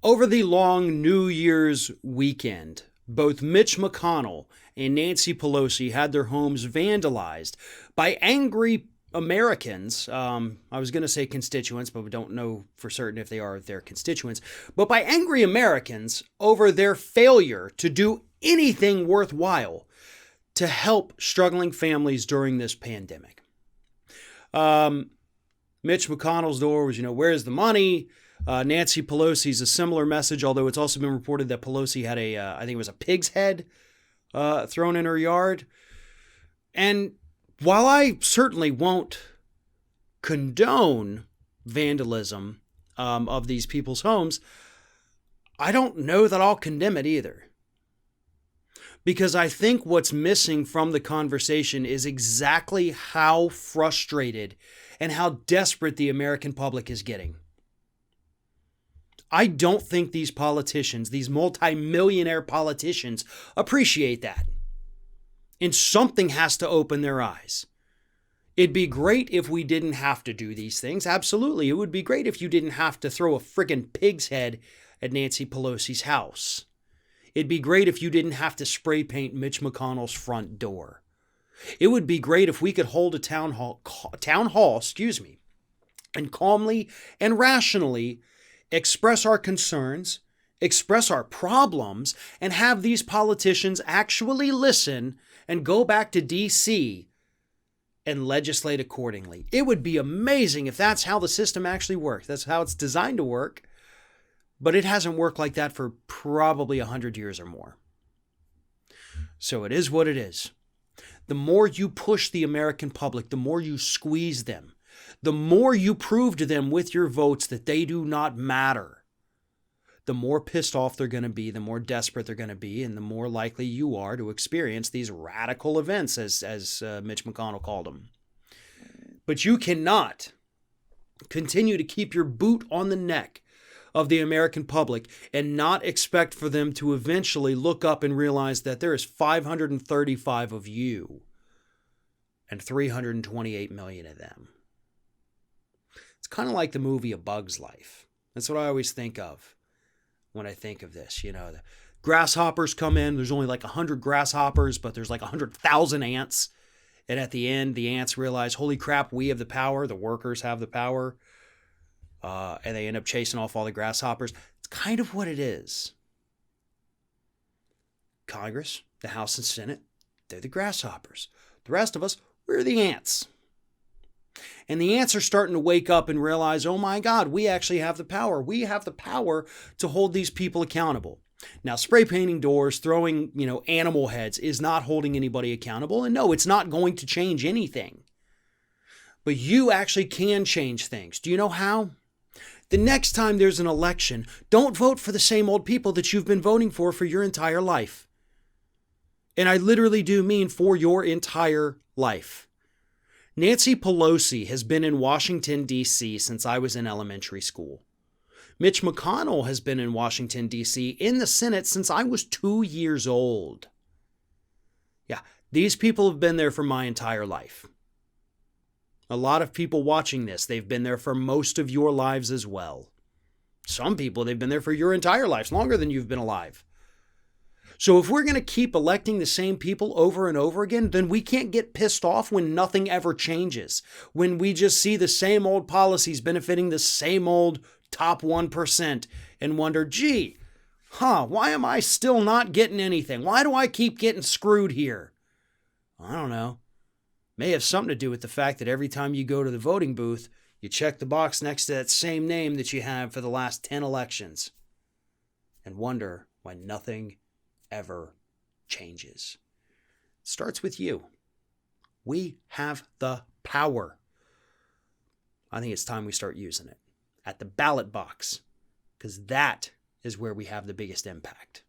Over the long New Year's weekend, both Mitch McConnell and Nancy Pelosi had their homes vandalized by angry Americans. I was going to say constituents, but we don't know for certain if they are their constituents. But by angry Americans over their failure to do anything worthwhile to help struggling families during this pandemic. Mitch McConnell's door was, where's the money? Nancy Pelosi's a similar message, although it's also been reported that Pelosi had I think it was a pig's head thrown in her yard. And while I certainly won't condone vandalism of these people's homes, I don't know that I'll condemn it either. Because I think what's missing from the conversation is exactly how frustrated and how desperate the American public is getting. I don't think these politicians, these multimillionaire politicians, appreciate that. And something has to open their eyes. It'd be great if we didn't have to do these things. Absolutely. It would be great if you didn't have to throw a friggin' pig's head at Nancy Pelosi's house. It'd be great if you didn't have to spray paint Mitch McConnell's front door. It would be great if we could hold a town hall, and calmly and rationally express our concerns, express our problems, and have these politicians actually listen and go back to D.C. and legislate accordingly. It would be amazing if that's how the system actually works. That's how it's designed to work. But it hasn't worked like that for probably 100 years or more. So it is what it is. The more you push the American public, the more you squeeze them, the more you prove to them with your votes that they do not matter, the more pissed off they're going to be, the more desperate they're going to be, and the more likely you are to experience these radical events, as Mitch McConnell called them. But you cannot continue to keep your boot on the neck of the American public and not expect for them to eventually look up and realize that there is 535 of you and 328 million of them. It's kind of like the movie A Bug's Life. That's what I always think of when I think of this. The grasshoppers come in. There's only like 100 grasshoppers, but there's like 100,000 ants. And at the end, the ants realize, holy crap, we have the power. The workers have the power. And they end up chasing off all the grasshoppers. It's kind of what it is. Congress, the House and Senate, they're the grasshoppers. The rest of us, we're the ants. And the ants are starting to wake up and realize, oh my God, we actually have the power. We have the power to hold these people accountable. Now, spray painting doors, throwing, animal heads is not holding anybody accountable. And no, it's not going to change anything. But you actually can change things. Do you know how? The next time there's an election, don't vote for the same old people that you've been voting for your entire life. And I literally do mean for your entire life. Nancy Pelosi has been in Washington, D.C. since I was in elementary school. Mitch McConnell has been in Washington, D.C. in the Senate since I was 2 years old. Yeah, these people have been there for my entire life. A lot of people watching this, they've been there for most of your lives as well. Some people, they've been there for your entire lives, longer than you've been alive. So if we're going to keep electing the same people over and over again, then we can't get pissed off when nothing ever changes. When we just see the same old policies benefiting the same old top 1% and wonder, why am I still not getting anything? Why do I keep getting screwed here? I don't know. May have something to do with the fact that every time you go to the voting booth, you check the box next to that same name that you have for the last 10 elections and wonder why nothing ever changes. It starts with you. We have the power. I think it's time we start using it at the ballot box, because that is where we have the biggest impact.